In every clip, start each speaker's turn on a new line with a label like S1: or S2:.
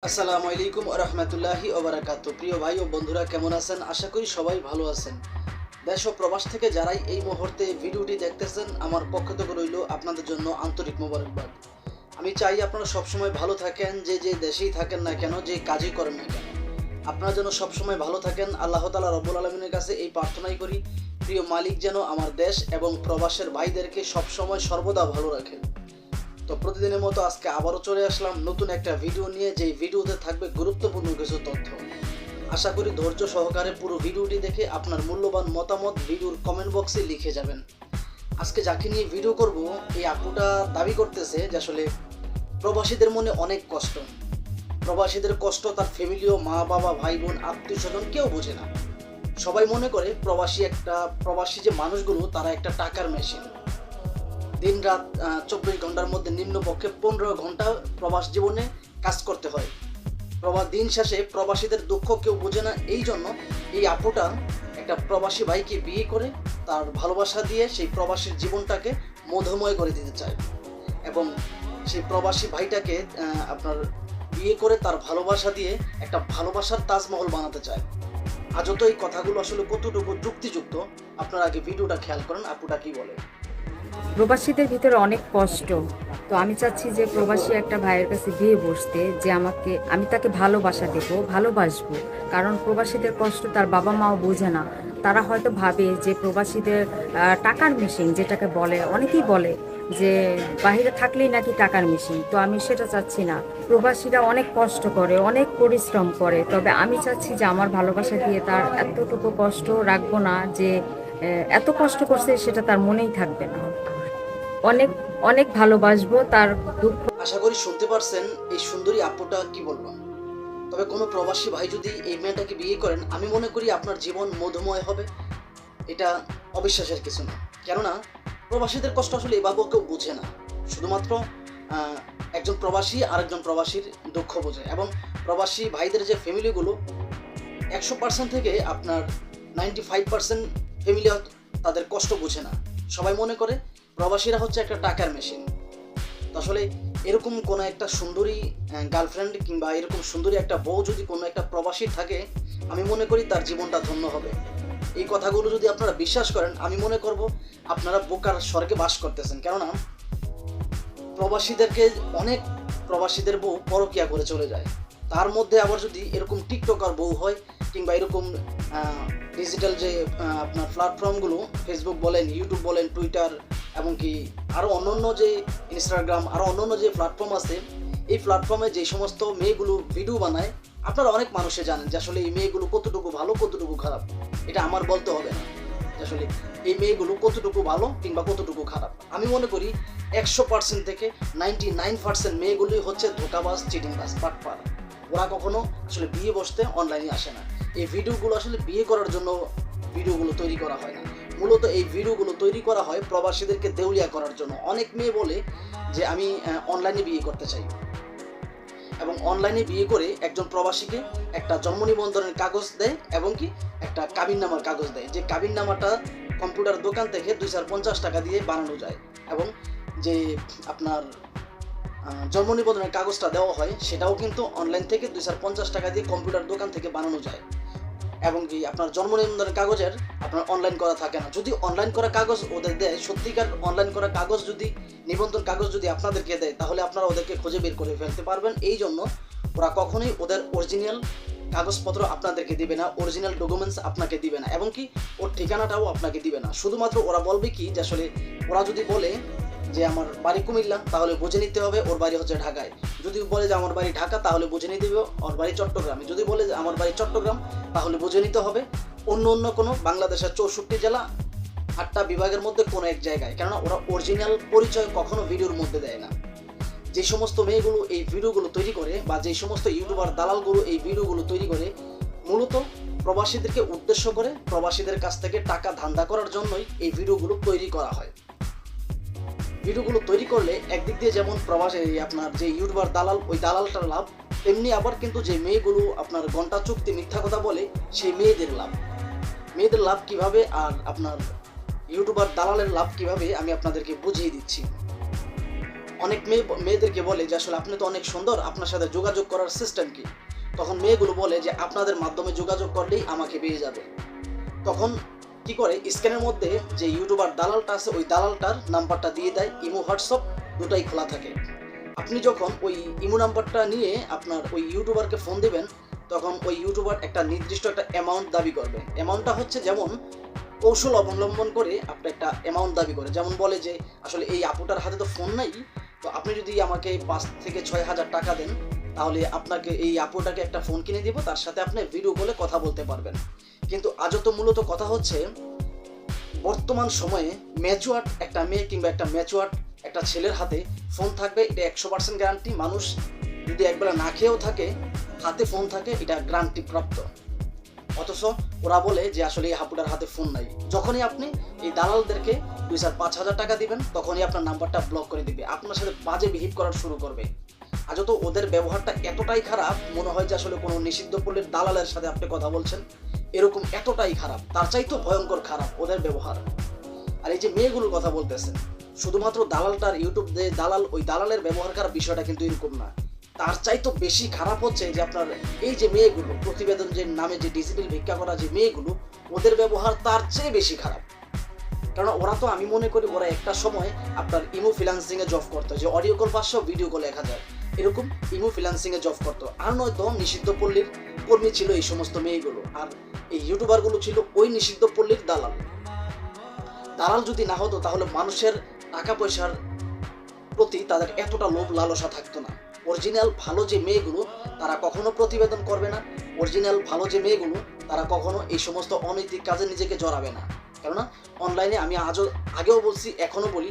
S1: আসসালামু আলাইকুম ওয়া রাহমাতুল্লাহি ওয়া বারাকাতুহু। প্রিয় ভাই ও বন্ধুরা, কেমন আছেন? আশা করি সবাই ভালো আছেন। দেশ ও প্রবাস থেকে যারাই এই মুহূর্তে ভিডিওটি দেখতেছেন, আমার পক্ষ থেকে রইল আপনাদের জন্য আন্তরিক মোবারকবাদ। আমি চাই আপনারা সবসময় ভালো থাকেন, যে দেশেই থাকেন না কেন, যে কাজই করেন না কেন, আপনারা যেন সবসময় ভালো থাকেন। আল্লাহ তাআলা রব্বুল আলামিনের কাছে এই প্রার্থনাই করি, প্রিয় মালিক যেন আমার দেশ এবং প্রবাসের ভাইদেরকে সবসময় সর্বদা ভালো রাখেন। তো প্রতিদিনের মতো আজকে আবারও চলে আসলাম নতুন একটা ভিডিও নিয়ে, যেই ভিডিওতে থাকবে গুরুত্বপূর্ণ কিছু তথ্য। আশা করি ধৈর্য সহকারে পুরো ভিডিওটি দেখে আপনার মূল্যবান মতামত ভিডিওর কমেন্ট বক্সে লিখে যাবেন। আজকে যাকে নিয়ে ভিডিও করব, এই আপুটা দাবি করতেছে যে আসলে প্রবাসীদের মনে অনেক কষ্ট। প্রবাসীদের কষ্ট তার ফ্যামিলিও, মা বাবা, ভাই বোন, আত্মীয় স্বজন কেউ বোঝে না। সবাই মনে করে প্রবাসী যে মানুষগুলো, তারা একটা টাকার মেশিন। দিন রাত 24 ঘন্টার মধ্যে নিম্নপক্ষে 15 ঘন্টা প্রবাস জীবনে কাজ করতে হয়। দিন শেষে প্রবাসীদের দুঃখ কেউ বোঝে না। এই জন্য এই আপুটা একটা প্রবাসী ভাইকে বিয়ে করে তার ভালোবাসা দিয়ে সেই প্রবাসীর জীবনটাকে মধুময় করে দিতে চায়, এবং সেই প্রবাসী ভাইটাকে আপনার বিয়ে করে তার ভালোবাসা দিয়ে একটা ভালোবাসার তাজমহল বানাতে চায়। আজও তো এই কথাগুলো আসলে কতটুকু যুক্তিযুক্ত, আপনারা আগে ভিডিওটা খেয়াল করেন আপুটা কি বলে।
S2: প্রবাসীদের ভিতরে অনেক কষ্ট। তো আমি চাচ্ছি যে প্রবাসী একটা ভাইয়ের কাছে গিয়ে বসতে, যে আমি তাকে ভালোবাসা দেবো, ভালোবাসবো। কারণ প্রবাসীদের কষ্ট তার বাবা মাও বোঝে না। তারা হয়তো ভাবে যে প্রবাসীদের টাকার মেশিন, যেটাকে বলে, অনেকেই বলে যে বাইরে থাকলেই নাকি টাকার মেশিন। তো আমি সেটা চাচ্ছি না। প্রবাসীরা অনেক কষ্ট করে, অনেক পরিশ্রম করে। তবে আমি চাচ্ছি যে আমার ভালোবাসা দিয়ে তার এতটুকু কষ্ট রাখবো না, যে এত কষ্ট করছে সেটা তার মনেই থাকবে না। অনেক অনেক ভালোবাসবো তার দুঃখ।
S1: আশা করি শুনতে পারছেন এই সুন্দরী আপুটা কি বললো। তবে কোনো প্রবাসী ভাই যদি এই মেয়েটাকে বিয়ে করেন, আমি মনে করি আপনার জীবন মধুময় হবে। এটা অবিশ্বাসের কিছু না, কেননা প্রবাসীদের কষ্ট আসলে এভাবেও কেউ বুঝে না। শুধুমাত্র একজন প্রবাসী আরেকজন প্রবাসীর দুঃখ বোঝে, এবং প্রবাসী ভাইদের যে ফ্যামিলিগুলো 100% থেকে আপনার 95% ফ্যামিলি তাদের কষ্ট বুঝে না। সবাই মনে করে প্রবাসীরা হচ্ছে একটা টাকার মেশিন। আসলে এরকম কোনো একটা সুন্দরী গার্লফ্রেন্ড কিংবা এরকম সুন্দরী একটা বউ যদি কোনো একটা প্রবাসী থাকে, আমি মনে করি তার জীবনটা ধন্য হবে। এই কথাগুলো যদি আপনারা বিশ্বাস করেন, আমি মনে করব আপনারা বোকার স্বর্গে বাস করতেছেন। কেননা অনেক প্রবাসীদের বউ পরকিয়া করে চলে যায়। তার মধ্যে আবার যদি এরকম টিকটকার বউ হয়, কিংবা এরকম ডিজিটাল যে আপনার প্ল্যাটফর্মগুলো, ফেসবুক বলেন, ইউটিউব বলেন, টুইটার, এমনকি আরও অন্যান্য যে ইনস্টাগ্রাম, আরও অন্যান্য যে প্ল্যাটফর্ম আছে, এই প্ল্যাটফর্মে যে সমস্ত মেয়েগুলো ভিডিও বানায়, আপনারা অনেক মানুষে জানেন যে আসলে এই মেয়েগুলো কতটুকু ভালো, কতটুকু খারাপ। এটা আমার বলতে হবে না যে আসলে এই মেয়েগুলো কতটুকু ভালো কিংবা কতটুকু খারাপ। আমি মনে করি 100% থেকে 99% মেয়েগুলোই হচ্ছে ধোঁকাবাজ, চিটিংবাজ, বাটপার। ওরা কখনো আসলে বিয়ে বসতে অনলাইনে আসে না। এই ভিডিওগুলো আসলে বিয়ে করার জন্য ভিডিওগুলো তৈরি করা হয় না। মূলত এই ভিডিওগুলো তৈরি করা হয় প্রবাসীদেরকে দেউলিয়া করার জন্য। অনেক মেয়ে বলে যে আমি অনলাইনে বিয়ে করতে চাই, এবং অনলাইনে বিয়ে করে একজন প্রবাসীকে একটা জন্ম নিবন্ধনের কাগজ দেয়, এবং কি একটা কাবিননামার কাগজ দেয়, যে কাবিননামাটা কম্পিউটার দোকান থেকে 250 টাকা দিয়ে বানানো যায়, এবং যে আপনার জন্ম নিবন্ধনের কাগজটা দেওয়া হয়, সেটাও কিন্তু অনলাইন থেকে 250 টাকা দিয়ে কম্পিউটার দোকান থেকে বানানো যায়। এবং কি আপনার জন্ম নিবন্ধনের কাগজের আপনার অনলাইন করা থাকে না। যদি অনলাইন করা কাগজ ওদের দেয়, সত্যিকার অনলাইন করা কাগজ যদি, নিবন্ধন কাগজ যদি আপনাদেরকে দেয়, তাহলে আপনারা ওদেরকে খুঁজে বের করে ফেলতে পারবেন। এই জন্য ওরা কখনোই ওদের অরিজিনাল কাগজপত্র আপনাদেরকে দিবে না, অরিজিনাল ডকুমেন্টস আপনাকে দিবে না, এবং কি ওর ঠিকানাটাও আপনাকে দিবে না। শুধুমাত্র ওরা বলবে কি যে আসলে ওরা যদি বলে যে আমার বাড়ি কুমিল্লা, তাহলে বুঝে নিতে হবে ওর বাড়ি হচ্ছে ঢাকায়। যদি বলে যে আমার বাড়ি ঢাকা, তাহলে বুঝে নিতে হবে ওর বাড়ি চট্টগ্রামে। যদি বলে যে আমার বাড়ি চট্টগ্রাম, তাহলে বুঝে নিতে হবে অন্য কোনো বাংলাদেশের 64 জেলা 8টা বিভাগের মধ্যে কোনো এক জায়গায়। কেননা ওরা অরিজিনাল পরিচয় কখনো ভিডিওর মধ্যে দেয় না। যে সমস্ত মেয়েগুলো এই ভিডিওগুলো তৈরি করে, বা যে সমস্ত ইউটিউবার দালালগুলো এই ভিডিওগুলো তৈরি করে, মূলত প্রবাসীদেরকে উদ্দেশ্য করে প্রবাসীদের কাছ থেকে টাকা ধান্দা করার জন্যই এই ভিডিওগুলো তৈরি করা হয়। ভিডিওগুলো তৈরি করলে একদিক দিয়ে যেমন আপনার যে ইউটিউবার দালাল, ওই দালালটার লাভ, তেমনি আবার কিন্তু যে মেয়েগুলো আপনার ঘন্টা চুক্তি মিথ্যা কথা বলে, সেই মেয়েদের লাভ কিভাবে, আর আপনার ইউটিউবার দালালের লাভ কিভাবে, আমি আপনাদেরকে বুঝিয়ে দিচ্ছি। অনেক মেয়েদেরকে বলে যে আসলে আপনি তো অনেক সুন্দর, আপনার সাথে যোগাযোগ করার সিস্টেম কি? তখন মেয়েগুলো বলে যে আপনাদের মাধ্যমে যোগাযোগ করলেই আমাকে পেয়ে যাবে। তখন কি করে, স্ক্যানের মধ্যে যে ইউটিউবার দালালটা আছে ওই দালালটার নাম্বারটা দিয়ে দেয়। ইমো হোয়াটসঅ্যাপ দুটাই খোলা থাকে। আপনি যখন ওই ইমো নাম্বারটা নিয়ে আপনার ওই ইউটিউবারকে ফোন দিবেন, তখন ওই ইউটিউবার একটা নির্দিষ্ট একটা অ্যামাউন্ট দাবি করবে। অ্যামাউন্টটা হচ্ছে যেমন কৌশল অবলম্বন করে আপনি একটা অ্যামাউন্ট দাবি করে, যেমন বলে যে আসলে এই আপুটার হাতে তো ফোন নাই, তো আপনি যদি আমাকে 5 থেকে 6 হাজার টাকা দেন তাহলে আপনাকে এই আপুটাকে একটা ফোন কিনে দিব, তার সাথে আপনি ভিডিও কলে কথা বলতে পারবেন। কিন্তু আজও তো মূলত কথা হচ্ছে বর্তমান সময়ে ম্যাচুয়ার্ড একটা মেয়ে কিংবা একটা ম্যাচুয়ার্ড একটা ছেলের হাতে ফোন থাকবে, এটা 100% গ্যারান্টি। মানুষ যদি একবেলা না খেয়েও থাকে, হাতে ফোন থাকে, এটা গ্যারান্টি প্রাপ্ত। অথচ ওরা বলে যে আসলে এই হাপুটার হাতে ফোন নাই। যখনই আপনি এই দালালদেরকে 2-5 হাজার টাকা দিবেন, তখনই আপনার নাম্বারটা ব্লক করে দিবে, আপনার সাথে বাজে বিহেভ করার শুরু করবে। আজও তো ওদের ব্যবহারটা এতটাই খারাপ, মনে হয় যে আসলে কোনো নিষিদ্ধ পল্লীর দালালের সাথে আপনি কথা বলছেন, এরকম এতটাই খারাপ, তার চাইতেও ভয়ঙ্কর খারাপ ওদের ব্যবহার। আর এই যে মেয়েগুলোর কথা বলতেছেন, শুধুমাত্র দালালটার ইউটিউব যে দালাল, ওই দালালের ব্যবহার করার বিষয়টা কিন্তু এরকম না, তার চাইতো বেশি খারাপ হচ্ছে যে আপনার এই যে মেয়েগুলো প্রতিবেদন যে নামে যে ডিজিটাল ভিক্ষা করা যে মেয়েগুলো, ওদের ব্যবহার তার চেয়ে বেশি খারাপ। কারণ ওরা তো, আমি মনে করি ওরা একটা সময় আপনার ইমো ফ্রিল্যান্সিংয়ে জব করতো, যে অডিও কল 500 ভিডিও কল 1000, এরকম ইমো ফ্রিল্যান্সিংয়ে জব করতো। আর নয়তো নিষিদ্ধ পল্লীর কর্মী ছিল এই সমস্ত মেয়েগুলো, আর এই ইউটিউবারগুলো ছিল ওই নিষিদ্ধ পল্লীর দালাল। দালাল যদি না হতো তাহলে মানুষের টাকা পয়সার প্রতি তাদের এতটা লোভ লালসা থাকতো না। অরিজিনাল ভালো যে মেয়েগুলো তারা কখনো প্রতিবেদন করবে না, অরিজিনাল ভালো যে মেয়েগুলো তারা কখনো এই সমস্ত অনৈতিক কাজে নিজেকে জড়াবে না। কেননা অনলাইনে, আমি আগেও বলছি এখনও বলি,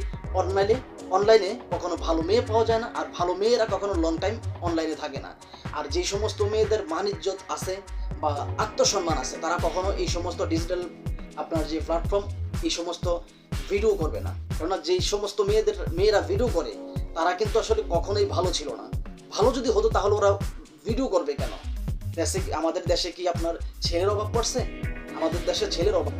S1: অনলাইনে কখনো ভালো মেয়ে পাওয়া যায় না, আর ভালো মেয়েরা কখনো লং টাইম অনলাইনে থাকে না। আর যে সমস্ত মেয়েদের মান ইজ্জত আছে বা আত্মসম্মান আছে, তারা কখনো এই সমস্ত ডিজিটাল আপনার যে প্ল্যাটফর্ম, এই সমস্ত ভিডিও করবে না। কেননা যেই সমস্ত মেয়েরা ভিডিও করে তারা কিন্তু আসলে কখনোই ভালো ছিল না। ভালো যদি হতো তাহলে ওরা ভিডিও করবে কেন? আমাদের দেশে কি আপনার ছেলের অভাব পড়ছে? আমাদের দেশে ছেলের অভাব